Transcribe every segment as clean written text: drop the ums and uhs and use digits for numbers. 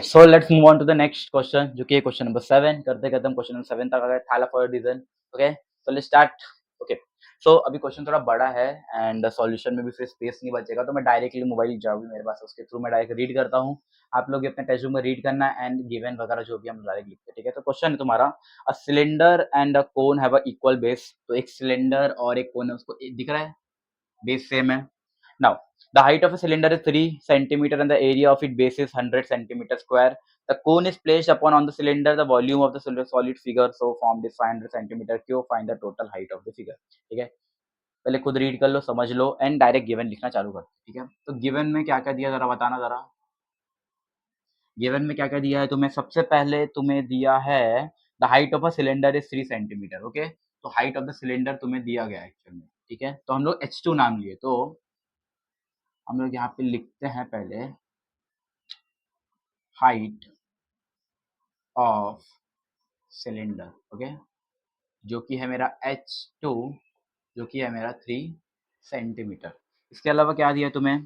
So let's move on to the next question, जो कि question number 7 करते करते हम क्वेश्चन नंबर 7 तक आ गए। Thala for reason. Okay, so let's start. Okay, so अभी क्वेश्चन थोड़ा बड़ा है एंड सॉल्यूशन में भी फिर स्पेस नहीं बचेगा, तो मैं डायरेक्टली मोबाइल जाऊँगी मेरे पास, उसके थ्रू मैं डायरेक्ट रीड करता हूँ। आप लोग भी अपने टेक्स्ट बुक में रीड करना एंड गिवन वगैरह जो भी हम डायरेक्ट लिखते हैं, ठीक है। तो क्वेश्चन है तुम्हारा, अ cylinder and a cone have a equal base. तो एक सिलेंडर और एक कोन है, उसको दिख रहा है, बेस सेम है। Now, the height of a cylinder is 3 centimeter and the area of its base is 100 centimeter square. The cone is placed upon on the cylinder. The volume of the solid figure so formed is 500 centimeter cube. Find the total height of the figure. ठीक है, पहले खुद read कर लो, समझ लो and direct given लिखना चालू कर। ठीक है, तो गिवन में क्या क्या दिया जरा बताना जरा। गिवन में क्या क्या दिया है तुम्हें? सबसे पहले तुम्हें दिया है the height of a cylinder is 3 centimetre. Okay, तो हाइट ऑफ द सिलेंडर तुम्हें दिया गया है एक्चुअल में। ठीक है, तो हम लोग H2 नाम लिए, तो हम लोग यहाँ पे लिखते हैं पहले हाइट ऑफ सिलेंडर। ओके, जो कि है मेरा H2, जो कि है मेरा 3 सेंटीमीटर। इसके अलावा क्या दिया तुम्हें?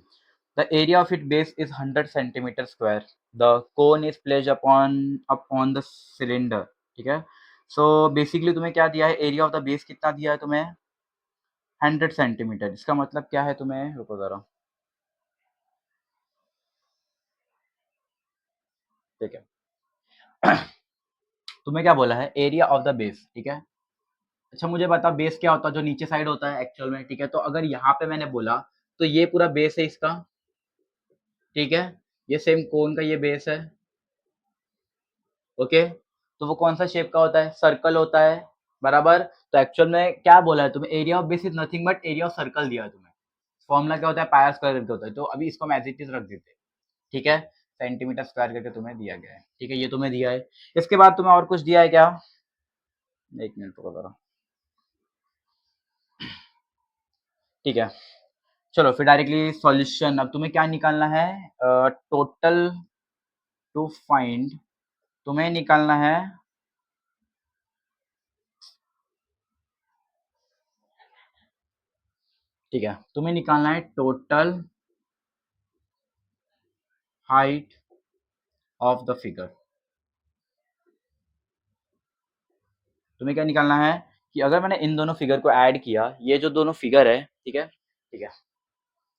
The area of it base is 100 centimetre square. The cone is placed upon the cylinder. ठीक है, सो बेसिकली तुम्हें क्या दिया है? एरिया ऑफ द बेस कितना दिया है तुम्हें? 100 सेंटीमीटर। इसका मतलब क्या है तुम्हें? रुको जरा, ठीक है। तुम्हें क्या बोला है? Area of the base. ठीक है, अच्छा मुझे बता, बेस क्या होता है? जो नीचे साइड होता है एक्चुअल में। ठीक है, तो अगर यहाँ पे मैंने बोला तो ये पूरा बेस है इसका। ठीक है, ये सेम कोन का ये बेस है। ओके, तो वो कौन सा शेप का होता है? सर्कल होता है, बराबर। तो एक्चुअल में क्या बोला है तुम्हें? Area of base is nothing but area of circle दिया है तुम्हें। फॉर्मूला क्या होता है? पाई आर स्क्वायर करके होता है। तो अभी इसको हम एज इट इज रख देते हैं। ठीक है, सेंटीमीटर स्क्वायर करके तुम्हें दिया गया है। ठीक है, ये तुम्हें दिया है। इसके बाद तुम्हें और कुछ दिया है क्या? एक मिनट रुको जरा। ठीक है, चलो फिर डायरेक्टली सॉल्यूशन। अब तुम्हें क्या निकालना है? टोटल टू फाइंड, तुम्हें निकालना है ठीक है, तुम्हें निकालना है total height of the figure. तुम्हें क्या निकालना है कि अगर मैंने इन दोनों फिगर को ऐड किया, ये जो दोनों फिगर है, ठीक है, ठीक है,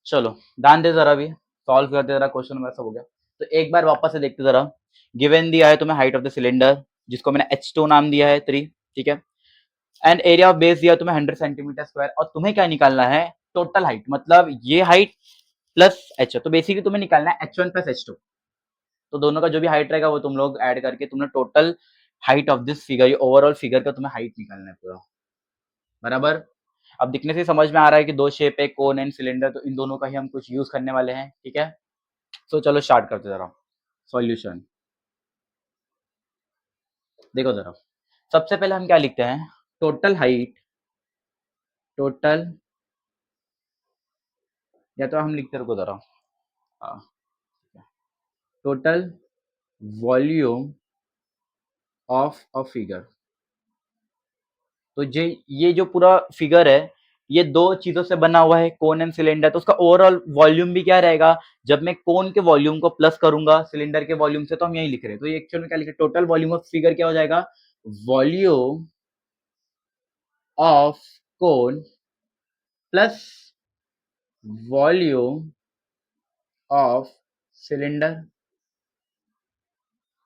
चलो ध्यान दे जरा, भी सॉल्व करते जरा क्वेश्चन में। सब हो गया तो एक बार वापस से देखते जरा। गिवन दिया है तुम्हें हाइट ऑफ द सिलेंडर, जिसको मैंने H2 नाम दिया है 3। ठीक है, एंड एरिया ऑफ बेस दिया तुम्हें 100 सेंटीमीटर स्क्वायर। और तुम्हें क्या निकालना है? टोटल हाइट, मतलब ये हाइट प्लस H। तो बेसिकली तुम्हें निकालना है H1 प्लस H2। तो दोनों का जो भी हाइट रहेगा वो तुम लोग ऐड करके तुमने total height of this figure, ये ओवरऑल फिगर का तुम्हें हाइट निकालना है पूरा, बराबर। अब दिखने से समझ में आ रहा है कि दो शेप है, कोन एंड सिलेंडर, तो इन दोनों का ही हम कुछ यूज करने वाले हैं। ठीक है, तो चलो स्टार्ट करते जरा सॉल्यूशन। देखो जरा, सबसे पहले हम क्या लिखते हैं? टोटल हाइट, टोटल, या तो हम लिखते, रुको जरा, total volume of a figure. तो ये जो पूरा फिगर है, ये दो चीजों से बना हुआ है, कोन एंड सिलेंडर। तो उसका ओवरऑल वॉल्यूम भी क्या रहेगा? जब मैं कोन के वॉल्यूम को प्लस करूंगा सिलेंडर के वॉल्यूम से, तो हम यही लिख रहे हैं। तो ये एक्चुअल में क्या लिखे? टोटल वॉल्यूम ऑफ फिगर क्या हो जाएगा? Volume of cone plus volume of cylinder,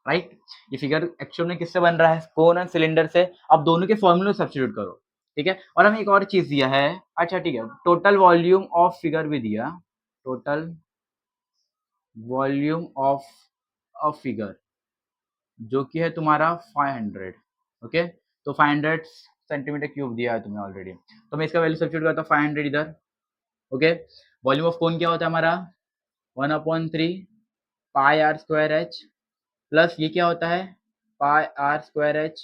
right. ये फिगर एक्चुअल में किससे बन रहा है? कोन एंड सिलेंडर से। अब दोनों के फॉर्मूले सब्स्टिट्यूट करो। ठीक है, और हमें एक और चीज दिया है। अच्छा ठीक है, टोटल वॉल्यूम ऑफ फिगर भी दिया, total volume of a figure, जो कि है तुम्हारा 500। ओके, तो 500 सेंटीमीटर क्यूब दिया है तुम्हें ऑलरेडी। तो मैं इसका वैल्यू सब्स्टिट्यूट करता हूँ 500 इधर। ओके, वॉल्यूम ऑफ कोन क्या होता है हमारा? 1/3 पाई आर स्क्वायर एच, प्लस ये क्या होता है? पाई आर स्क्वायर एच,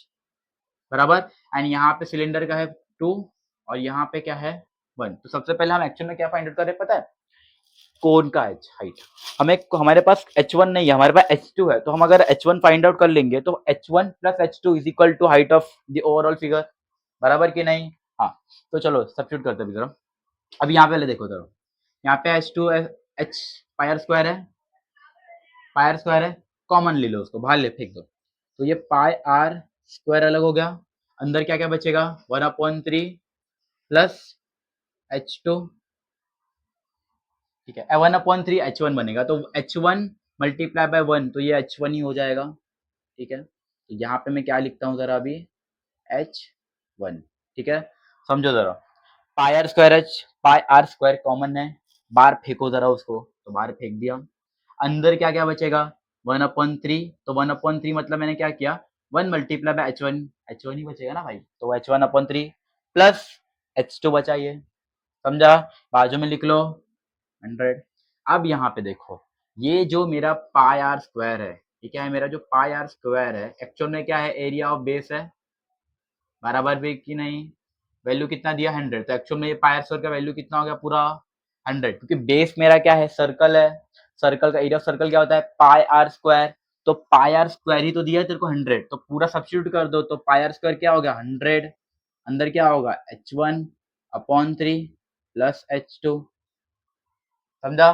बराबर। एंड यहाँ पे सिलेंडर का है 2 और यहाँ पे क्या है? 1। तो सबसे पहले हम एक्चुअल में क्या फाइंड आउट कर रहे हैं पता है? कोन का एच हाइट। हमें, हमारे पास H1 नहीं है, हमारे पास H2 है। तो हम अगर H1 फाइंड आउट कर लेंगे तो H1 plus H2 is equal to height of the overall figure, बराबर कि नहीं? हाँ, तो चलो सब्स्टिट्यूट करते हैं जरा। अभी यहाँ पे पहले देखो जरा, यहाँ पे H2 H पायर स्क्वायर है, पायर स्क्वायर है। कॉमन ले लो, उसको बाहर ले फेंक दो। तो ये पाई आर स्क्वायर अलग हो गया, अंदर क्या क्या बचेगा 1/3 प्लस H2, ठीक है 1/3 H1 बनेगा, तो H1 मल्टीप्लाई बाय 1, तो ये H1 ही हो जाएगा, ठीक है। तो यहाँ पे मैं क्या लिखता हूँ जरा अभी H1, ठीक है। समझो जरा, pi r square h pi r square common है, बाहर फेंको जरा उसको, तो बाहर फेंक दिया। अंदर क्या क्या बचेगा 1/3, तो 1/3 मतलब मैंने क्या किया 1 मल्टीप्लाई बाय H1, H1 ही बचेगा ना भाई, तो H1/3 प्लस H2 बचा ये, समझा। बाजू में लिख लो 100। अब यहाँ पे देखो, ये जो मेरा पाई आर स्क्वायर है, ये क्या है मेरा जो पाई आर स्क्वायर है, एक्चुअल में क्या है एरिया ऑफ बेस है, बराबर भी कि नहीं, वैल्यू कितना दिया 100, तो एक्चुअल में ये पाई आर स्क्वायर का वैल्यू कितना हो गया पूरा 100, क्योंकि बेस मेरा क्या है सर्कल है, सर्कल का एरिया ऑफ सर्कल क्या होता है पाई आर स्क्वायर, तो पाई आर स्क्वायर ही तो दिया है तेरे को 100, तो पूरा सब्स्टिट्यूट कर दो, तो पाई आर स्क्वायर क्या हो गया 100, अंदर क्या होगा H1/3 प्लस H2, समझा।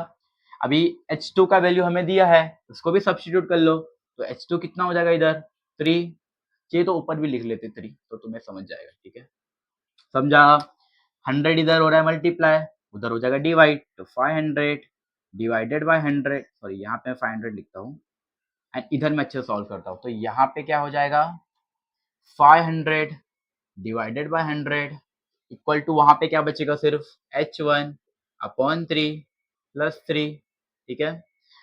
अभी H2 का वैल्यू हमें दिया है, उसको भी सब्स्टिट्यूट कर लो, तो H2 कितना हो जाएगा इधर 3, चाहिए तो ऊपर भी लिख लेते 3, तो तुम्हें समझ जाएगा, ठीक है, समझा। 100 इधर हो रहा है मल्टीप्लाई, उधर हो जाएगा डिवाइड, तो 500 डिवाइडेड बाय 100, सॉरी यहाँ पे 500 लिखता हूँ, एंड इधर मैं अच्छे से सॉल्व करता हूँ, तो यहाँ पे क्या हो जाएगा 500 डिवाइडेड बाय 100 इक्वल टू, वहां पे क्या बचेगा सिर्फ H1/3 प्लस 3, ठीक है।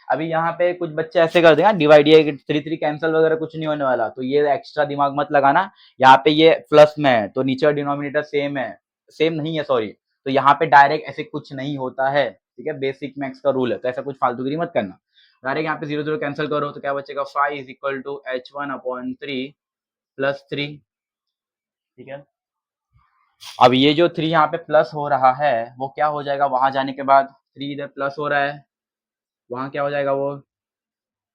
अभी यहाँ पे कुछ बच्चे ऐसे कर देगा डिवाइड, ये 3 कैंसिल वगैरह कुछ नहीं होने वाला, तो ये एक्स्ट्रा दिमाग मत लगाना, यहाँ पे ये प्लस में है तो नीचे डिनोमिनेटर सेम है, सेम नहीं है सॉरी, तो यहाँ पे डायरेक्ट ऐसे कुछ नहीं होता है, ठीक है, बेसिक मैथ्स का रूल है, तो ऐसा कुछ फालतूगिरी मत करना, डायरेक्ट यहाँ पे 0 0 कैंसिल करो, तो क्या बचेगा 5 is equal to H1/3 plus 3, ठीक है। अब ये जो 3 यहाँ पे प्लस हो रहा है वो क्या हो जाएगा, वहां जाने के बाद 3 इधर प्लस हो रहा है, वहां क्या हो जाएगा वो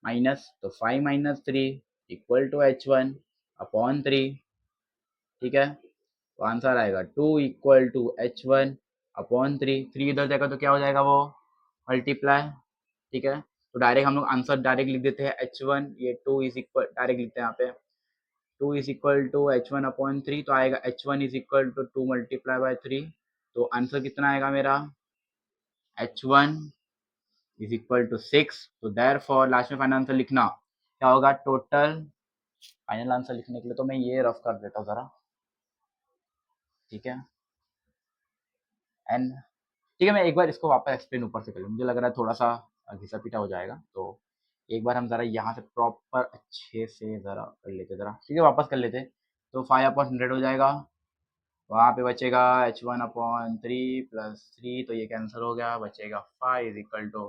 माइनस, तो 5 - 3 इक्वल टू H1/3, ठीक है। तो आंसर आएगा 2 इक्वल टू H1/3, 3 इधर जाएगा तो क्या हो जाएगा वो मल्टीप्लाई, ठीक है। तो डायरेक्ट हम लोग आंसर डायरेक्ट लिख देते हैं H1, ये 2 इज इक्वल, डायरेक्ट लिखते हैं यहाँ पे 2 इज इक्वल टू H1/3, तो आएगा H1 is equal to 2 multiply by 3, तो आंसर कितना आएगा मेरा H1 इज इक्वल टू 6, तो देयरफॉर लास्ट में फाइनल आंसर लिखना क्या होगा टोटल, फाइनल आंसर लिखने के लिए तो मैं ये रफ कर देता हूँ जरा, ठीक है। एंड ठीक है, मैं एक बार इसको वापस एक्सप्लेन ऊपर से कर लूँ, मुझे लग रहा है थोड़ा सा घिसा पीटा हो जाएगा, तो एक बार हम जरा यहाँ से प्रॉपर अच्छे से जरा कर लेते जरा, ठीक है वापस कर लेते, तो 5/100 हो जाएगा, वहाँ पे बचेगा H1/3 प्लस 3, तो ये कैंसिल हो गया, बचेगा 5 is equal to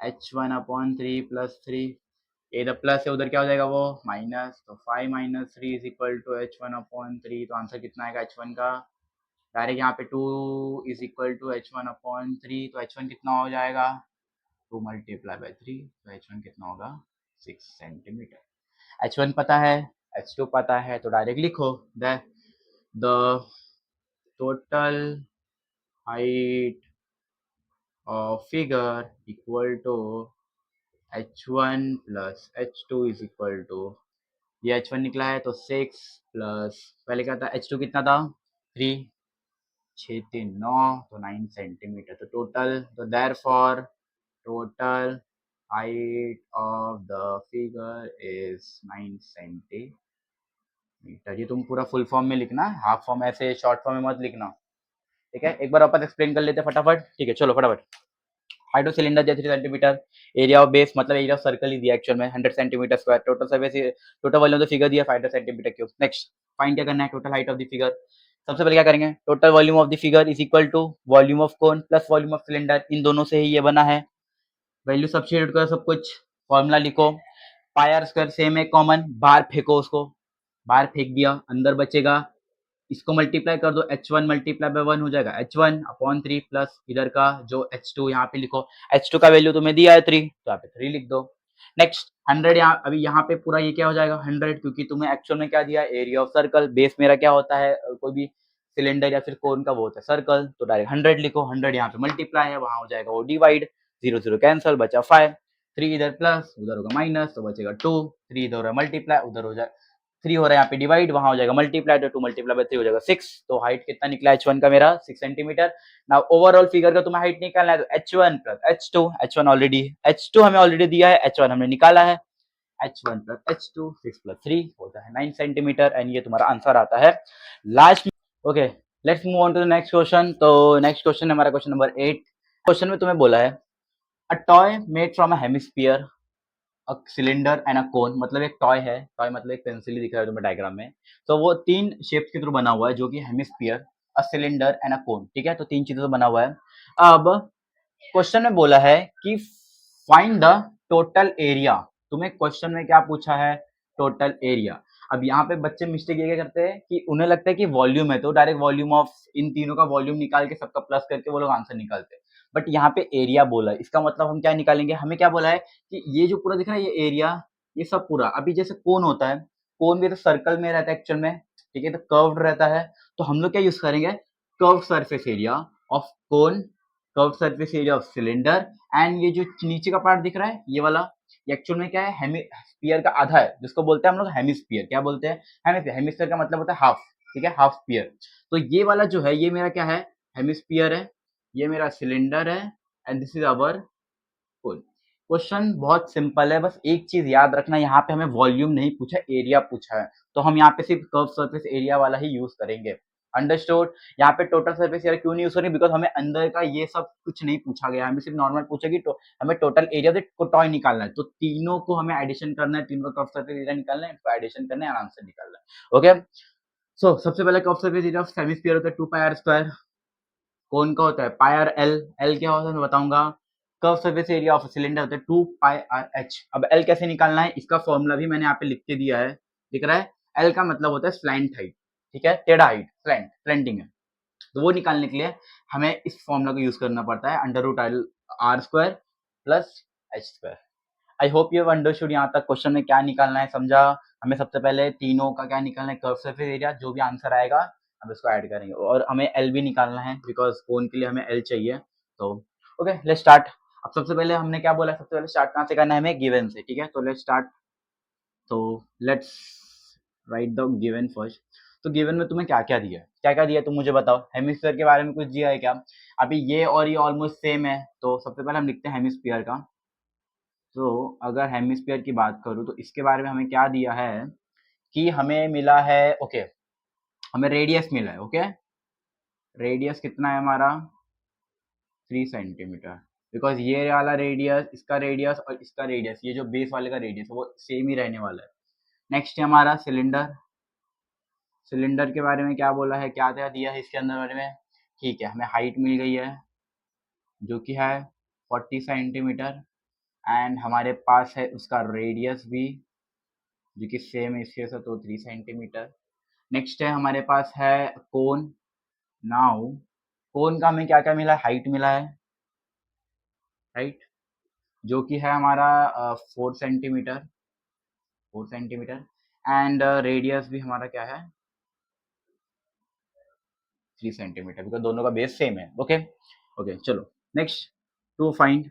H1/3 plus 3, ये इधर प्लस है उधर क्या हो जाएगा वो माइनस, तो 5 - 3 इज इक्वल टू H1/3, तो आंसर कितना आएगा H1 का, डायरेक्ट यहाँ पे 2 इज इक्वल टू H1/3, तो H1 कितना हो जाएगा 2 मल्टीप्लाई बाय 3, तो H1 कितना होगा 6 सेंटीमीटर, H1 पता है H2 पता है, तो डायरेक्ट लिखो the total height of figure equal to H1 plus H2 is equal to, ये H1 निकला है तो 6 प्लस पहले क्या था H2 कितना था 3, 6 3 9, तो 9 सेंटीमीटर, तो टोटल, तो therefore total height of the figure is 9 centimetre, ये तुम पूरा फुल फॉर्म में लिखना, हाफ फॉर्म ऐसे शॉर्ट फॉर्म में मत लिखना, ठीक है। एक बार वापस एक्सप्लेन कर लेते हैं फटाफट, ठीक है चलो फटाफट। Height of cylinder 3 centimetre, area of base मतलब एरिया ऑफ सर्कल ही दिया एक्चुअल में 100 centimetre square, total surface, total volume of the figure दिया 5 सेंटीमीटर क्यूब। नेक्स्ट फाइंड क्या करना है total height of the figure, सबसे पहले क्या करेंगे total volume of the figure is equal to volume of cone plus volume of cylinder, इन दोनों से ही ये बना है, वैल्यू सब्स्टिट्यूट करो सब कुछ, फॉर्मूला लिखो, पाई आर स्क्वायर सेम है कॉमन, बाहर फेंको उसको, बाहर फेंक दिया, अंदर बचेगा, इसको मल्टीप्लाई कर दो H1 मल्टीप्लाई बाय 1 हो जाएगा H1/3 प्लस इधर का जो H2 यहाँ पे लिखो, H2 का वैल्यू तुम्हें दिया है 3, तो यहाँ पे 3 लिख दो। नेक्स्ट 100, यहाँ अभी यहाँ पे पूरा ये क्या हो जाएगा 100, क्योंकि तुम्हें एक्चुअल में क्या दिया एरिया ऑफ सर्कल, बेस मेरा क्या होता है कोई भी सिलेंडर या फिर कोन का वो होता है सर्कल, तो डायरेक्ट 100 लिखो, 100 यहाँ पे मल्टीप्लाई है, वहां हो जाएगा वो डिवाइड, 0 0 कैंसल, बचा 5, 3 इधर प्लस, उधर होगा माइनस, तो बचेगा 2, 3 इधर है मल्टीप्लाई, उधर हो जाए 3 हो रहा है यहाँ पे डिवाइड, वहां हो जाएगा मल्टीप्लाई, तो 2 मल्टीप्लाई बाय 3 हो जाएगा 6। तो हाइट कितना निकला h1 का मेरा 6 सेंटीमीटर। नाउ ओवरऑल फिगर का तुम्हें हाइट निकालना है, तो h1 plus h2, h1 already, h2 हमें ऑलरेडी दिया है, h1 हमने निकाला है, h1 प्लस h2, 6 प्लस 3 होता है 9 सेंटीमीटर, एंड ये तुम्हारा आंसर आता है last. Okay, let's move on to the next question. तो नेक्स्ट क्वेश्चन है हमारा क्वेश्चन नंबर 8। क्वेश्चन में तुम्हें बोला है a toy made from a hemisphere, a cylinder and a cone, मतलब एक टॉय है, टॉय मतलब एक पेंसिल ही दिख रहा है तुम्हें डायग्राम में, तो वो तीन शेप्स के थ्रू बना हुआ है, जो कि hemisphere, a cylinder and a cone, ठीक है, तो तीन चीजों से बना हुआ है। अब क्वेश्चन में बोला है कि फाइंड द टोटल एरिया। तुम्हें क्वेश्चन में क्या पूछा है, टोटल एरिया। अब यहाँ पे बच्चे मिस्टेक ये क्या करते हैं कि उन्हें लगता है कि वॉल्यूम है, तो डायरेक्ट वॉल्यूम ऑफ इन तीनों का वॉल्यूम निकाल के सबका प्लस करके वो लोग आंसर निकालते हैं, बट यहाँ पे एरिया बोला है, इसका मतलब हम क्या निकालेंगे, हमें क्या बोला है कि ये जो पूरा दिख रहा है ये एरिया, ये सब पूरा, अभी जैसे कोन होता है, कोन भी तो सर्कल में रहता है एक्चुअल में, ठीक है, तो कर्व्ड रहता है, तो हम लोग क्या यूज करेंगे, curve surface area of cone, curve surface area of cylinder, and ये जो नीचे का पार्ट दिख रहा है ये वाला, ये एक्चुअल में क्या है, हेमिस्फीयर का आधा है, जिसको बोलते हैं हम लोग हेमिस्फीयर, क्या बोलते हैं, हेमिस्फीयर, हेमिस्फीयर का मतलब होता है हाफ, ठीक है, हाफ स्फीयर। तो ये वाला जो है ये मेरा क्या है, हेमिस्फीयर है, ये मेरा सिलेंडर है, and this is our cone. Question बहुत सिंपल है, बस एक चीज याद रखना, यहाँ पे हमें वॉल्यूम नहीं पूछा, एरिया पूछा है, तो हम यहाँ पे सिर्फ कर्व सरफेस एरिया वाला ही यूज करेंगे। अंडरस्टूड। यहाँ पे टोटल सरफेस एरिया क्यों नहीं यूज करेंगे, बिकॉज हमें अंदर का ये सब कुछ नहीं पूछा गया, हमें सिर्फ नॉर्मल पूछेगी, तो हमें टोटल एरिया को टॉय निकालना है, तो तीनों को हमें एडिशन करना है, तीनों का कर्व सरफेस एरिया निकालना है, इनको एडिशन करना है, आंसर निकालना है। ओके, सो सबसे पहले curve surface area of hemisphere होता है 2 पाई आर स्क्वायर, कौन का होता है पाई आर एल, एल क्या होता है मैं बताऊंगा, curve surface area of cylinder होता है 2 पाई आर एच। अब एल कैसे निकालना है, इसका फॉर्मूला भी मैंने यहाँ पे लिख के दिया है, दिख रहा है, एल का मतलब होता है स्लैंट हाइट, ठीक है, टेढ़ा हाइट, स्लैंटिंग है, तो वो निकालने के लिए हमें इस फॉर्मूला को यूज करना पड़ता है, under root R square plus H square. I hope you have understood यहाँ तक क्वेश्चन में क्या निकालना है, समझा। हमें सबसे पहले तीनों का क्या निकालना है, कर्व सरफेस एरिया, जो भी आंसर आएगा हम इसको ऐड करेंगे, और हमें एल भी निकालना है, बिकॉज कोन के लिए हमें एल चाहिए। तो ओके, लेट्स स्टार्ट। अब सबसे पहले हमने क्या बोला, सबसे पहले स्टार्ट कहाँ से करना है, हमें गिवन से, ठीक है, तो लेट्स स्टार्ट। तो let's write the given first. तो गिवन में तुम्हें क्या क्या दिया है, क्या क्या दिया है तुम मुझे बताओ, हेमिस्फीयर के बारे में कुछ दिया है क्या। अभी ये और ये ऑलमोस्ट सेम है, तो सबसे पहले हम लिखते हैं हेमिस्फीयर का। तो अगर हेमिस्फीयर की बात करूँ तो इसके बारे में हमें क्या दिया है कि हमें मिला है, ओके, हमें रेडियस मिला है, ओके, रेडियस कितना है हमारा 3 सेंटीमीटर, बिकॉज ये वाला रेडियस, इसका रेडियस और इसका रेडियस, ये जो बेस वाले का रेडियस है वो सेम ही रहने वाला है। नेक्स्ट है हमारा सिलेंडर, सिलेंडर के बारे में क्या बोला है, क्या क्या दिया है इसके अंदर बारे में, ठीक है, हमें हाइट मिल गई है जो कि है 40 सेंटीमीटर, एंड हमारे पास है उसका रेडियस भी जो कि सेम है इसके साथ, तो 3 सेंटीमीटर। नेक्स्ट है हमारे पास है कोन। नाउ कोन का हमें क्या क्या मिला है, हाइट मिला है, राइट, जो कि है हमारा 4 सेंटीमीटर, 4 सेंटीमीटर, एंड रेडियस भी हमारा क्या है 3 सेंटीमीटर, बिकॉज दोनों का बेस सेम है। ओके ओके, चलो next. To find,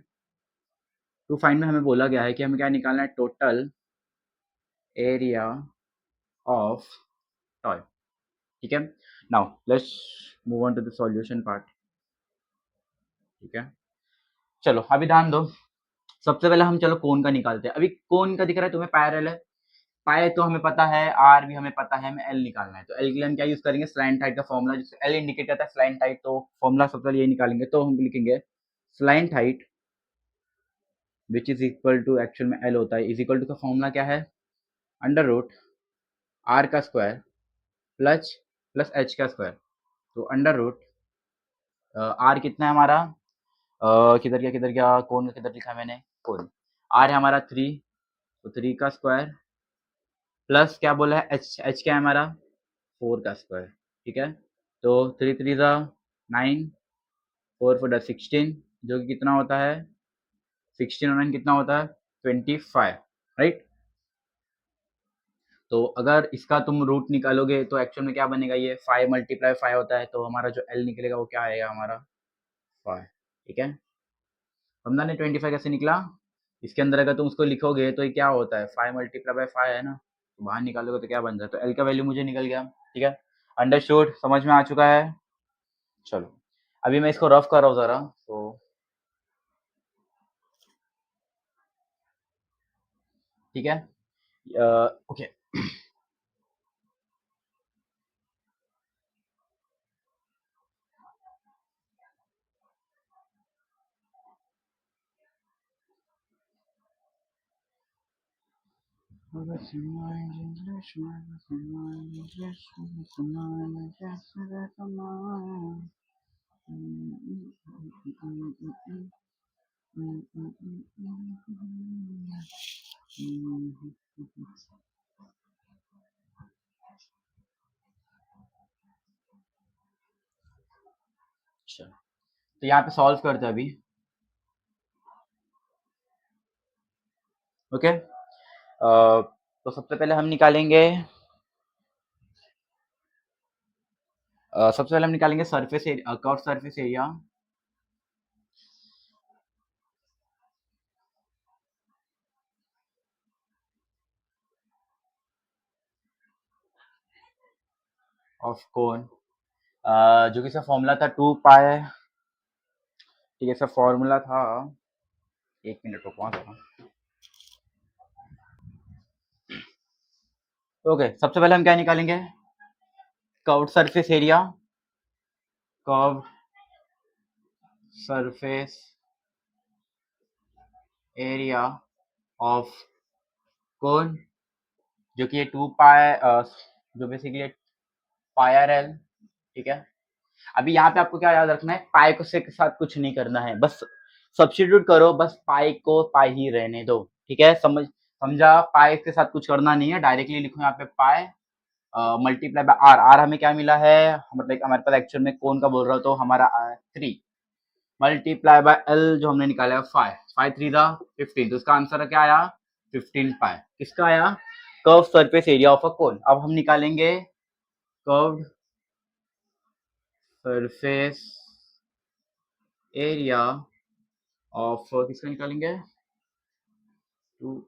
to find में हमें बोला गया है कि हमें क्या निकालना है, टोटल एरिया ऑफ टॉय, ठीक है। Now let's move on to the solution part, ठीक है, चलो अभी ध्यान दो। सबसे पहले हम चलो कोन का निकालते हैं। अभी कोन का दिख रहा है तुम्हें पैरेलल है, पाए तो हमें पता है, आर भी हमें पता है, हमें एल निकालना है, तो एल के लिए हम क्या यूज करेंगे, स्लैंट हाइट का फॉर्मूला, जिससे एल इंडिकेट करता है स्लैंट हाइट, तो फॉर्मूला सबसे पहले ये निकालेंगे, तो हम लिखेंगे slant height which is equal to, actual में एल होता है, इज इक्वल टू का फॉर्मूला क्या है, अंडर रूट आर का स्क्वायर प्लस प्लस एच का स्क्वायर, तो अंडर रूट आर कितना है हमारा, किधर गया कौन का, किधर लिखा है मैंने, कौन, आर है हमारा 3, तो 3 का स्क्वायर प्लस क्या बोला है एच, एच क्या है हमारा 4 का स्क्वायर, ठीक है, तो 3 3 ज़ा 9, 4 4 16, जो कि कितना होता है 16 और 9 कितना होता है 25, राइट। तो अगर इसका तुम रूट निकालोगे तो एक्चुअल में क्या बनेगा, ये 5 मल्टीप्लाई 5 होता है, तो हमारा जो एल निकलेगा वो क्या आएगा हमारा 5, ठीक है। हमने 25 कैसे निकला, इसके अंदर अगर तुम उसको लिखोगे तो ये क्या होता है, 5 मल्टीप्लाई बाय 5 है ना, तो बाहर निकालोगे तो क्या बन जाए, तो एल का वैल्यू मुझे निकल गया। ठीक है, अंडरस्टूड, समझ में आ चुका है। चलो अभी मैं इसको रफ कर रहा हूँ ज़रा, तो ठीक है। ओके अच्छा, तो यहाँ पे सॉल्व करते हैं अभी। ओके, तो सबसे पहले हम निकालेंगे सबसे पहले हम निकालेंगे surface area, curve surface area of कोन, जो कि इसका फॉर्मूला था 2 पाई। ठीक है, इसका फॉर्मूला था, एक मिनट रुको जरा। ओके, सबसे पहले हम क्या निकालेंगे, curved surface area, curved surface area of कोन, जो कि ये 2 पाई, जो बेसिकली पाई आर एल। ठीक है, अभी यहाँ पे आपको क्या याद रखना है, पाई को से के साथ कुछ नहीं करना है, बस सब्स्टिट्यूट करो, बस पाई को पाई ही रहने दो। ठीक है, समझा, पाई के साथ कुछ करना नहीं है, डायरेक्टली लिखो यहाँ पे pi multiply by R. R हमें क्या मिला है, मतलब हमारे पास एक्चुअल में कौन का बोल रहा हो, तो हमारा 3 मल्टीप्लाई बाय एल जो हमने निकाला है 5, 5 3 दा 15, तो इसका आंसर क्या आया, 15 पाई। किसका आया, curve surface area of a cone. अब हम निकालेंगे कर्व सरफेस एरिया ऑफ, किसका निकालेंगे, टू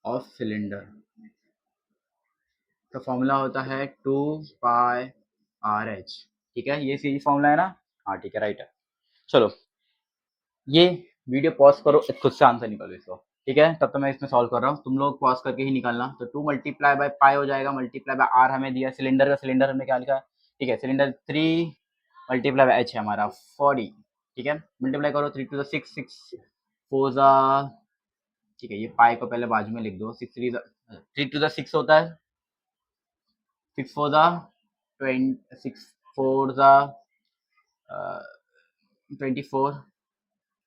ऑफ सिलेंडर। तो फॉर्मूला होता है 2 पाई आर एच। ठीक है, ये सीरीज फॉर्मूला है ना, हाँ ठीक है, राइट है। चलो ये वीडियो पॉज करो, खुद से आंसर निकालो इसको। ठीक है, तब तो मैं इसमें सॉल्व कर रहा हूँ, तुम लोग पॉज करके ही निकालना। तो 2 मल्टीप्लाई बाय पाई हो जाएगा, मल्टीप्लाई बाय आर हमें दिया सिलेंडर का, सिलेंडर हमने क्या लिखा है, ठीक है, सिलेंडर 3 मल्टीप्लाई बाय एच है हमारा 40। ठीक है, मल्टीप्लाई करो, 3 टू द 6, 6 4 ज़ा, ठीक है, ये पाई को पहले बाजू में लिख दो, 3 टू द 6 होता है, 6 4 ज़ा 20, 6 4 ज़ा 24।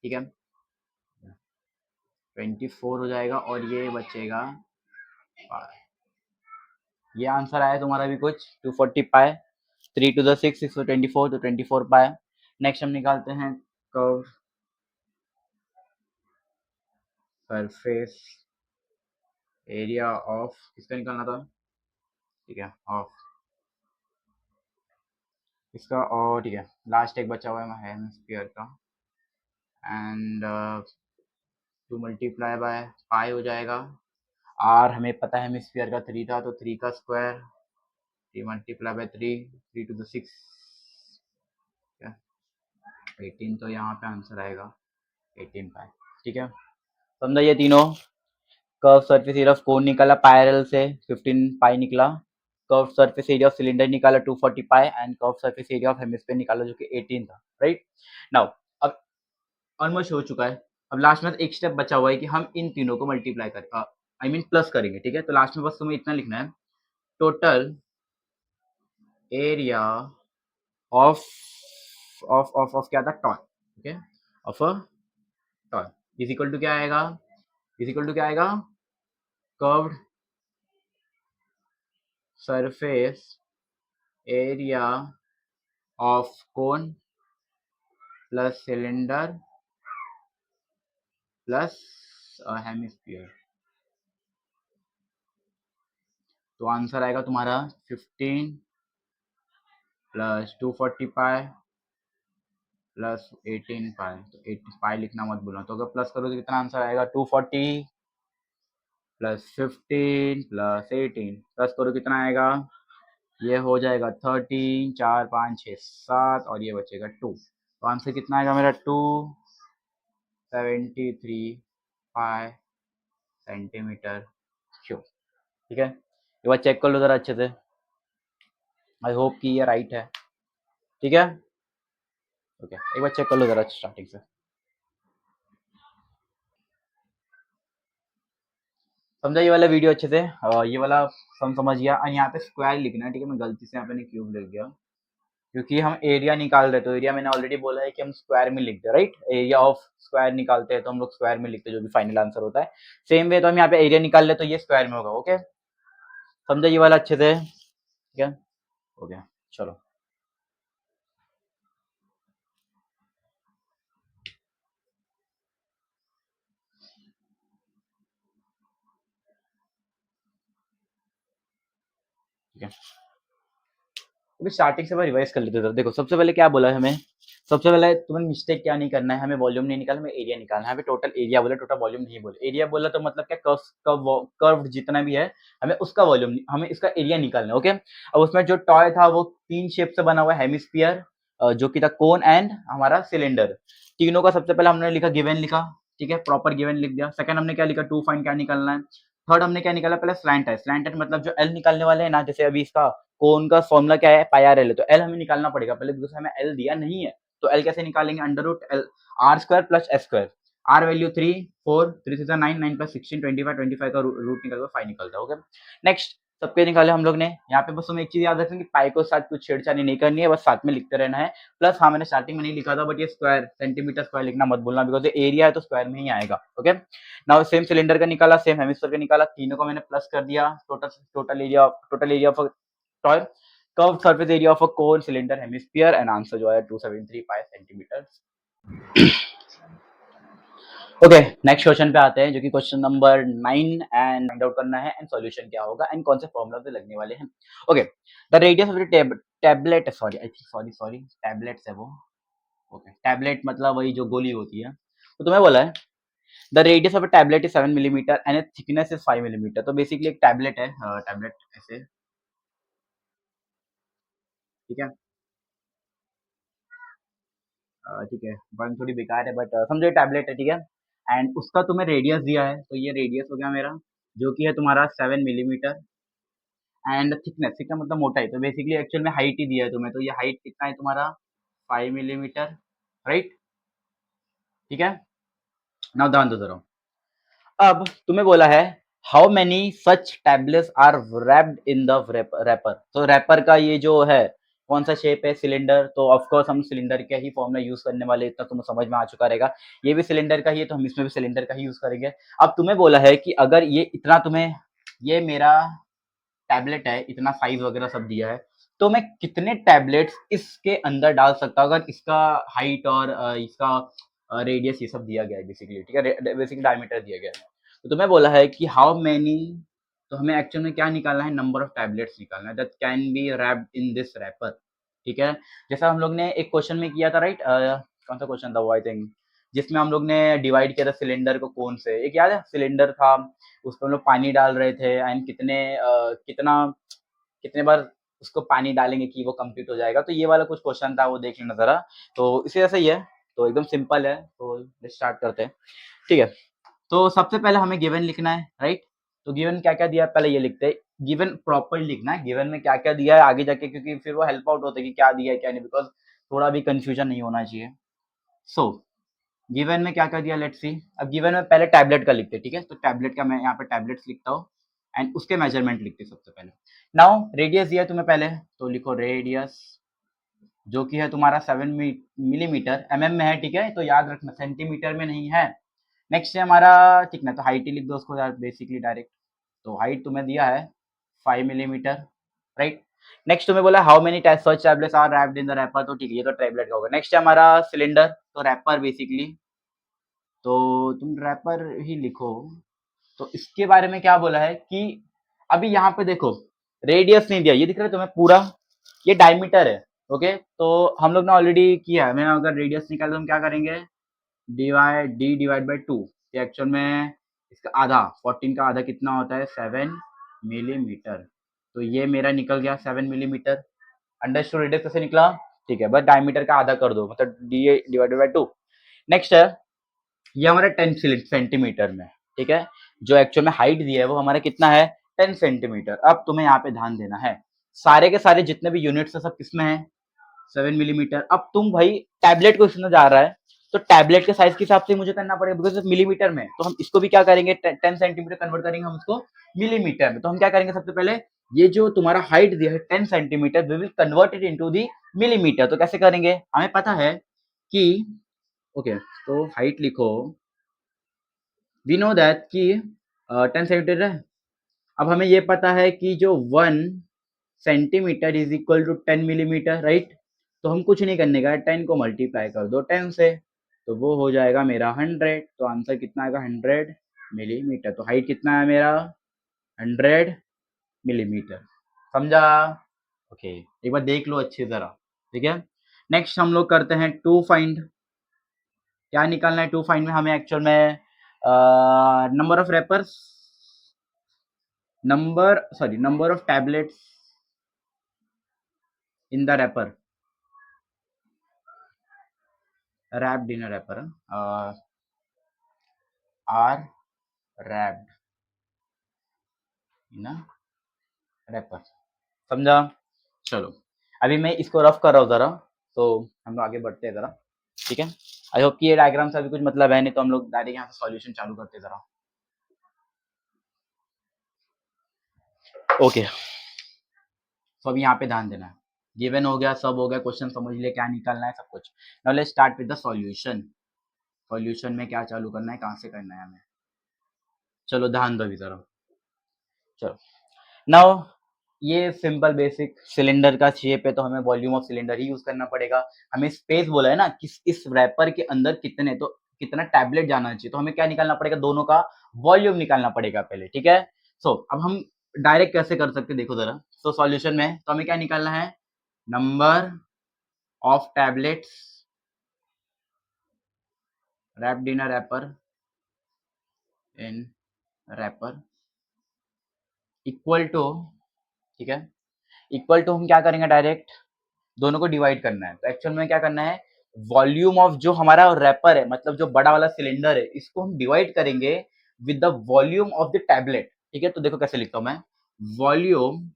ठीक है, 24 हो जाएगा, और ये बचेगा 5। ये आंसर आया तुम्हारा भी कुछ 240 पाई, 3 टू द 6, 6 24, तो 24 पाई। नेक्स्ट हम निकालते हैं कर्व सरफेस एरिया ऑफ, किसका निकालना था, ठीक है, ऑफ इसका, और ठीक है, लास्ट एक बचा हुआ है हेमिस्फीयर का, एंड 2 मल्टीप्लाई बाय पाई हो जाएगा। आर हमें पता है हेमिस्फीयर का 3 था, तो 3 का square, 3 multiply by 3, 3 to the 6, 18, तो यहाँ पे आंसर आएगा 18 पाई। ठीक है, समझा ये तीनों। Curve surface area of cone निकाला पैरेलल से 15 पाई निकला, curve surface area of cylinder निकाला 240 pi, and curve surface area of hemisphere निकाला जो कि 18 था, राइट। नाउ अब ऑलमोस्ट हो चुका है, अब लास्ट में एक स्टेप बचा हुआ है कि हम इन तीनों को मल्टीप्लाई कर, आई मीन प्लस करेंगे। ठीक है, तो लास्ट में बस तुम्हें इतना लिखना है, टोटल एरिया ऑफ ऑफ क्या था, टॉय। ठीक है, of a toy is equal to क्या आएगा, इज इक्वल टू क्या आएगा, curved surface area of cone plus cylinder plus hemisphere. तो आंसर आएगा तुम्हारा 15 प्लस 240 पाई प्लस 18 पाई, तो 80 पाई लिखना मत भूलना। तो अगर प्लस करो तो कितना आंसर आएगा, 240 प्लस 15 प्लस 18, प्लस करो कितना आएगा, ये हो जाएगा 13, 4 5 6 7 और ये बचेगा 2। तो आंसर कितना आएगा मेरा, 273 पाई सेंटीमीटर क्यूब। ठीक है, एक बार चेक कर लो जरा अच्छे से, आई होप कि ये राइट है। ठीक है, ओके, एक बार चेक कर लो जरा स्टार्टिंग से। समझा ये वाला वीडियो अच्छे से, ये वाला सम समझ गया। और यहाँ पे स्क्वायर लिखना है, ठीक है, मैं गलती से यहाँ पे क्यूब लिख गया क्योंकि हम एरिया निकाल रहे, तो एरिया मैंने ऑलरेडी बोला है कि हम स्क्वायर में लिखते हैं, राइट। एरिया ऑफ स्क्वायर निकालते हैं तो हम लोग स्क्वायर में लिखते हैं, जो भी फाइनल आंसर होता है। सेम वे तो हम यहाँ पे एरिया निकाल ले तो ये स्क्वायर में होगा। ओके, समझा ये वाला अच्छे से, ठीक है, ओके, चलो। ठीक है, अभी स्टार्टिंग से मैं रिवाइज कर लेते थे। देखो सबसे पहले क्या बोला है हमें, सबसे पहले तुम्हें मिस्टेक क्या नहीं करना है, हमें वॉल्यूम नहीं निकालना, हमें एरिया निकालना है। हमें टोटल एरिया बोला, टोटल वॉल्यूम नहीं बोले। एरिया बोला तो मतलब क्या, कर्व जितना भी है हमें उसका वॉल्यूम, हमें इसका एरिया निकालना है। ओके, अब उसमें जो टॉय था वो 3 शेप से बना हुआ है, हेमिस्फीयर, जो कि था कोन एंड हमारा सिलेंडर। तीनों का सबसे पहले हमने लिखा गिवन लिखा, ठीक है, प्रॉपर गिवन लिख दिया। सेकंड हमने क्या लिखा, टू फाइंड क्या निकालना है। थर्ड हमने क्या निकाला, पहले स्लैंट है, स्लैंट है मतलब जो एल निकालने वाले हैं ना, जैसे अभी इसका कोन का फॉर्मूला क्या है, पाई आर एल है, तो एल हमें निकालना पड़ेगा पहले, दूसरा हमें एल दिया नहीं है तो एल कैसे निकालेंगे, under root L R square plus S square. R value 3 4 3 6 9 9 plus 16 25 25 का रूट निकल 5 निकलता है। ओके, नेक्स्ट सबके निकाले हम लोग ने। यहाँ पे बस हमें एक चीज याद रखनी कि पाई को साथ कुछ छेड़छाड़ी नहीं करनी है, बस साथ में लिखते रहना है। प्लस हाँ, मैंने स्टार्टिंग में नहीं लिखा था बट ये स्क्वायर सेंटीमीटर स्क्वायर लिखना मत भूलना, बिकॉज ये एरिया है तो स्क्वायर में ही आएगा। ओके, नाउ सेम सिलेंडर का निकाला, सेम हेमिस्फीयर का निकाला, तीनों को मैंने प्लस कर दिया। Total area of toy, curve surface area of a cone cylinder hemisphere, and answer जो है 273 पाई सेंटीमीटर। ओके, नेक्स्ट क्वेश्चन पे आते हैं, जो कि question number 9, and find out करना है एंड सॉल्यूशन क्या होगा एंड कौन से फॉर्मूला से लगने वाले हैं। Okay, the radius of the tablet, sorry I think, sorry tablets है वो। ओके, टैबलेट मतलब वही जो गोली होती है। तो तुम्हें बोला है the radius of a tablet is 7 millimetre and it's thickness is 5 millimetre. तो बेसिकली एक टैबलेट है, टैबलेट ऐसे, ठीक है, ठीक है, ड्राइंग थोड़ी बेकार है बट समझो टैबलेट है, ठीक है, एंड उसका तुम्हें रेडियस दिया है, तो ये रेडियस हो गया मेरा, जो कि है तुम्हारा 7 मिलीमीटर, एंड थिकनेस, थिकनेस मतलब मोटाई, तो बेसिकली एक्चुअल में हाइट ही दिया है तुम्हें, तो ये हाइट कितना है तुम्हारा, 5 मिलीमीटर, राइट, ठीक है। नाउ ध्यान दो जरा, अब तुम्हें बोला है how many such tablets are wrapped in the wrapper. तो रैपर का ये जो है कौन सा शेप है, सिलेंडर, तो ऑफ कोर्स हम सिलेंडर का ही फॉर्मूला यूज करने वाले, इतना तुम्हें समझ में आ चुका रहेगा। ये भी सिलेंडर का ही है तो हम इसमें भी सिलेंडर का ही यूज करेंगे। अब तुम्हें बोला है कि अगर ये इतना तुम्हें, ये मेरा टैबलेट है, इतना साइज वगैरह सब दिया है, तो मैं कितने टैबलेट्स इसके अंदर डाल सकता हूँ अगर इसका हाइट और इसका रेडियस ये सब दिया गया है बेसिकली, ठीक है, बेसिक डायमीटर दिया गया है। तो तुम्हें बोला है कि हाउ मेनी, तो हमें एक्चुअल में क्या निकालना है, नंबर ऑफ टैबलेट्स निकालना है that can be wrapped in this wrapper, ठीक है। जैसा हम लोग ने एक क्वेश्चन में किया था, राइट, कौन सा क्वेश्चन था वो, आई थिंक, जिसमें हम लोग ने डिवाइड किया था सिलेंडर को कौन से, एक याद है, सिलेंडर था, उसमें हम लोग पानी डाल रहे थे एंड कितना कितने बार उसको पानी डालेंगे कि वो कंप्लीट हो जाएगा। तो ये वाला कुछ क्वेश्चन था, वो देख लेना जरा। तो इसी जैसा ही है, तो एकदम सिंपल है, तो स्टार्ट करते हैं, ठीक है। तो सबसे पहले हमें गिवन लिखना है, राइट। तो गिवन क्या क्या दिया है पहले ये लिखते हैं, गिवन प्रॉपर लिखना है, गिवन में क्या क्या दिया है आगे जाके, क्योंकि फिर वो हेल्प आउट होता है कि क्या दिया है क्या नहीं, बिकॉज थोड़ा भी कंफ्यूजन नहीं होना चाहिए। सो गिवन में क्या क्या दिया, लेट्स सी। अब गिवन में पहले टैबलेट का लिखते हैं, ठीक है, तो टैबलेट का मैं यहाँ पे टैबलेट्स लिखता हूँ एंड उसके मेजरमेंट लिखते हैं सबसे पहले। नाउ रेडियस दिया है तुम्हें पहले, तो लिखो रेडियस, जो कि है तुम्हारा 7 मिलीमीटर, एमएम में है, ठीक है, तो याद रखना सेंटीमीटर में नहीं है। नेक्स्ट है हमारा कितना, तो हाइट ही लिख दो उसको बेसिकली डायरेक्ट। तो हाइट तुम्हें दिया है 5 मिलीमीटर, राइट। नेक्स्ट तुम्हें बोला how many such tablets are wrapped in the wrapper, तो ठीक है, ये तो टैबलेट का होगा। नेक्स्ट है हमारा सिलेंडर, तो रैपर बेसिकली, तो तुम रैपर ही लिखो। तो इसके बारे में क्या बोला है कि अभी यहाँ पे देखो रेडियस नहीं दिया, ये दिख रहा है तुम्हें पूरा, ये डायमीटर है, ओके, तो हम लोग ने ऑलरेडी किया है। मैं अगर रेडियस निकाले तो हम क्या करेंगे, डिवाइड बाई 2। ये एक्चुअल में इसका आधा, 14 का आधा कितना होता है, 7 मिलीमीटर। तो ये मेरा निकल गया 7 मिलीमीटर। अंडरस्टूड? रेडियस कैसे निकला? ठीक है, बस डायमीटर का आधा कर दो, मतलब डी डिवाइडेड बाई 2। नेक्स्ट है, ये हमारा 10 सेंटीमीटर में, ठीक है। जो एक्चुअल में हाइट दिया है वो हमारा कितना है, 10 सेंटीमीटर। अब तुम्हें यहाँ पे ध्यान देना है, सारे के सारे जितने भी यूनिट्स है सब किसमें है, 7 मिलीमीटर। अब तुम भाई टैबलेट को इसमें जा रहा है, तो टैबलेट के साइज के हिसाब से मुझे करना पड़ेगा, बिकॉज मिलीमीटर में, तो हम इसको भी क्या करेंगे, 10 सेंटीमीटर कन्वर्ट करेंगे हम इसको मिलीमीटर में। तो हम क्या करेंगे, सबसे पहले ये जो तुम्हारा हाइट दिया है 10 centimetre, we will convert it into the millimetre. तो कैसे करेंगे, हमें पता है कि ओके, तो हाइट लिखो, वी नो दैट कि 10 सेंटीमीटर है। अब हमें ये पता है कि जो 1 centimetre is equal to 10 millimetre, right. तो हम कुछ नहीं करने का, 10 को मल्टीप्लाई कर दो 10 से, तो वो हो जाएगा मेरा 100। तो आंसर कितना आएगा, 100 मिलीमीटर। तो हाइट कितना है मेरा, 100 मिलीमीटर। समझा? ओके, एक बार देख लो अच्छे जरा, ठीक है। नेक्स्ट हम लोग करते हैं टू फाइंड। क्या निकालना है टू फाइंड में हमें, एक्चुअल में number of wrappers, number of tablets in the wrapper, wrapped in a wrapper, are wrapped in a wrapper। समझा? चलो, अभी मैं इसको रफ कर रहा हूँ जरा, तो हम लोग आगे बढ़ते हैं जरा, ठीक है। आई होप कि ये डायग्राम से अभी कुछ मतलब है नहीं, तो हम लोग डायरेक्ट यहाँ से सॉल्यूशन चालू करते हैं जरा। ओके, तो अभी यहाँ पे ध्यान देना है, गिवन हो गया, सब हो गया, क्वेश्चन समझ लिया क्या निकालना है, सब कुछ। Now let's start with the solution. Solution में क्या चालू करना है, कहाँ से करना है हमें, चलो ध्यान दो अभी जरा। चलो, नाउ ये सिंपल बेसिक सिलेंडर का शेप है, तो हमें volume of cylinder he use करना पड़ेगा। हमें स्पेस बोला है ना कि इस रैपर के अंदर कितने, तो कितना टैबलेट जाना चाहिए, तो हमें क्या निकालना पड़ेगा, दोनों का वॉल्यूम निकालना पड़ेगा पहले, ठीक है। सो अब हम डायरेक्ट कैसे कर सकते हैं, देखो जरा। सो सॉल्यूशन में तो हमें क्या निकालना है, number of tablets wrapped in a wrapper, in wrapper equal to, ठीक है, इक्वल टू हम क्या करेंगे, डायरेक्ट दोनों को डिवाइड करना है। तो एक्चुअल में क्या करना है, वॉल्यूम ऑफ जो हमारा रैपर है, मतलब जो बड़ा वाला सिलेंडर है, इसको हम डिवाइड करेंगे with the volume of the tablet, ठीक है। तो देखो कैसे लिखता हूं मैं, वॉल्यूम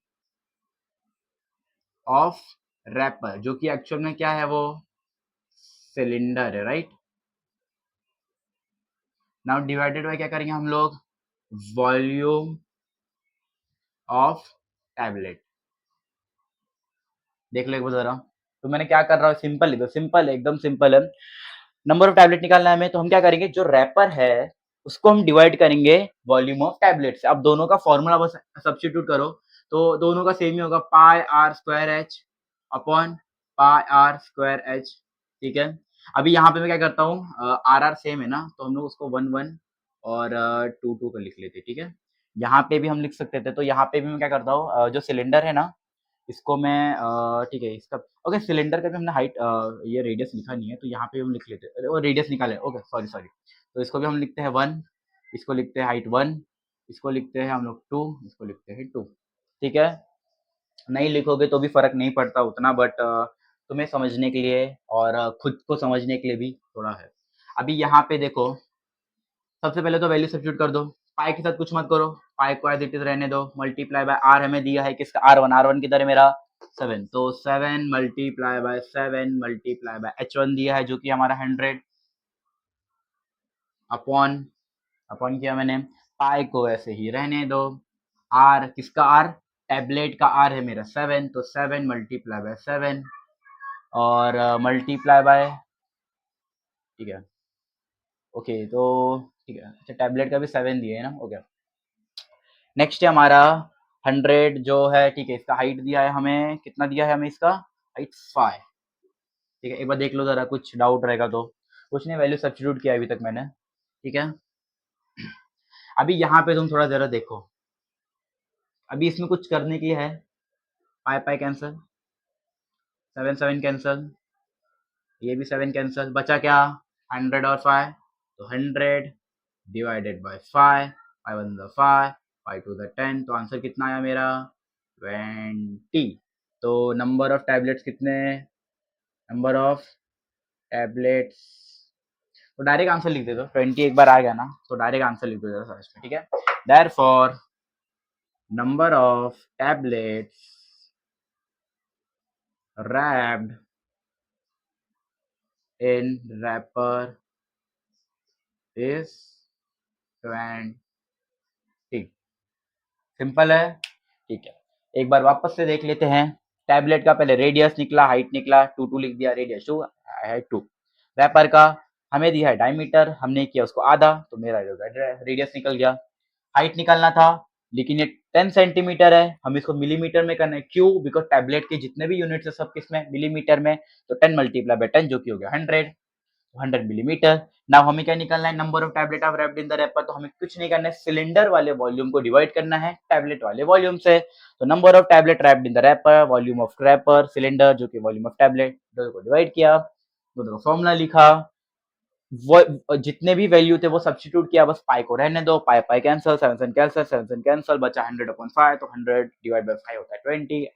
ऑफ रैपर, जो कि एक्चुअल में क्या है, वो सिलेंडर है, राइट। नाउ डिवाइडेड बाय क्या करेंगे हम लोग, वॉल्यूम ऑफ टैबलेट। देख लो एक बार जरा, तो मैंने क्या कर रहा हूँ, सिंपल है, सिंपल है, एकदम सिंपल है। नंबर ऑफ टैबलेट निकालना है हमें, तो हम क्या करेंगे, जो रैपर है उसको हम डिवाइड करेंगे वॉल्यूम ऑफ टैबलेट से। अब दोनों का फॉर्मूला बस सब्स्टिट्यूट करो, तो दोनों का सेम ही होगा, pi r square h upon pi r square h, ठीक है। अभी यहाँ पे मैं क्या करता हूँ, आर आर सेम है ना, तो हम लोग उसको 1 1 और 2 2 कर लिख लेते, ठीक है। यहाँ पे भी हम लिख सकते थे, तो यहाँ पे भी मैं क्या करता हूँ, जो सिलेंडर है ना, इसको मैं ठीक है, इसका ओके, सिलेंडर का भी हमने हाइट, ये रेडियस लिखा नहीं है, तो यहाँ पे हम लिख लेते हैं, वो रेडियस निकाले, ओके सॉरी सॉरी। तो इसको भी हम लिखते हैं 1, इसको लिखते हैं हाइट 1, इसको लिखते हैं हम लोग 2, इसको लिखते हैं 2, ठीक है। नहीं लिखोगे तो भी फर्क नहीं पड़ता उतना, बट तुम्हें समझने के लिए और खुद को समझने के लिए भी थोड़ा है। अभी यहाँ पे देखो, सबसे पहले तो वैल्यू सब्स्टिट्यूट कर दो, पाई के साथ कुछ मत करो, पाई को एज इट इज रहने दो, मल्टीप्लाई बाय आर हमें दिया है किसका, आर वन किधर है मेरा, 7, तो 7 multiply by 7 multiply by H1 दिया है जो कि हमारा 100 अपॉन, अपॉन किया मैंने, पाई को ऐसे ही रहने दो, आर किसका, आर टैबलेट का आर है मेरा 7, तो 7 मल्टीप्लाई बाय 7 और मल्टीप्लाई बाय, ठीक है, ओके, तो ठीक है, अच्छा टैबलेट का भी 7 दिया है ना, ओके। नेक्स्ट है हमारा 100 जो है, ठीक है, इसका हाइट दिया है हमें, कितना दिया है हमें इसका, हाइट 5, ठीक है। एक बार देख लो जरा, कुछ डाउट रहेगा तो, कुछ नहीं, वैल्यू सब्स्टिट्यूट किया अभी तक मैंने, ठीक है। अभी यहाँ पे तुम थोड़ा जरा देखो, अभी इसमें कुछ करने के लिए है, पाई पाई कैंसर, 7 7 कैंसल, ये भी 7 कैंसल, बचा क्या 100 और 5, तो 100 डिवाइडेड बाय 5, 5 1 ज़ा 5, 5 2 ज़ा 10, तो आंसर कितना आया मेरा 20। तो नंबर ऑफ टैबलेट्स कितने, नंबर ऑफ टैबलेट्स, तो डायरेक्ट आंसर लिख दे दो, 20 एक बार आ गया ना तो डायरेक्ट आंसर लिख दो जरा सा इसमें, ठीक है। Therefore number of tablets wrapped in wrapper is 20। Simple है, ठीक है। एक बार वापस से देख लेते हैं, टैबलेट का पहले रेडियस निकला, हाइट निकला, 2 लिख दिया, रेडियस 2, हाइट 2। रैपर का हमें दिया है डायमीटर, हमने किया उसको आधा, तो मेरा रेडियस निकल गया। हाइट निकालना था, लेकिन ये 10 सेंटीमीटर है, हम इसको मिलीमीटर में करना है, क्यों, बिकॉज टैबलेट के जितने भी यूनिट्स है सब किसमें, मिलीमीटर में, तो 10 मल्टीप्लाई बाय 10 जो कि हो गया 100, 100 मिलीमीटर। नाउ हमें क्या निकालना है, number of tablet of wrapped in the wrapper, तो हमें कुछ नहीं करना है, सिलेंडर वाले वॉल्यूम को डिवाइड करना है टैबलेट वाले वॉल्यूम से। तो number of tablet wrapped in the wrapper, volume of wrapper, cylinder जो कि वॉल्यूम ऑफ टैबलेट, दोनों को डिवाइड किया, दोनों का फॉर्मूला लिखा, वो जितने भी वैल्यू थे वो सब्स्टिट्यूट किया, बस पाई को रहने दो, पाई पाई कैंसिल, 7 7 कैंसिल, 7 7 कैंसिल, बचा 100/5, तो 100 डिवाइड बाय 5 होता है 20।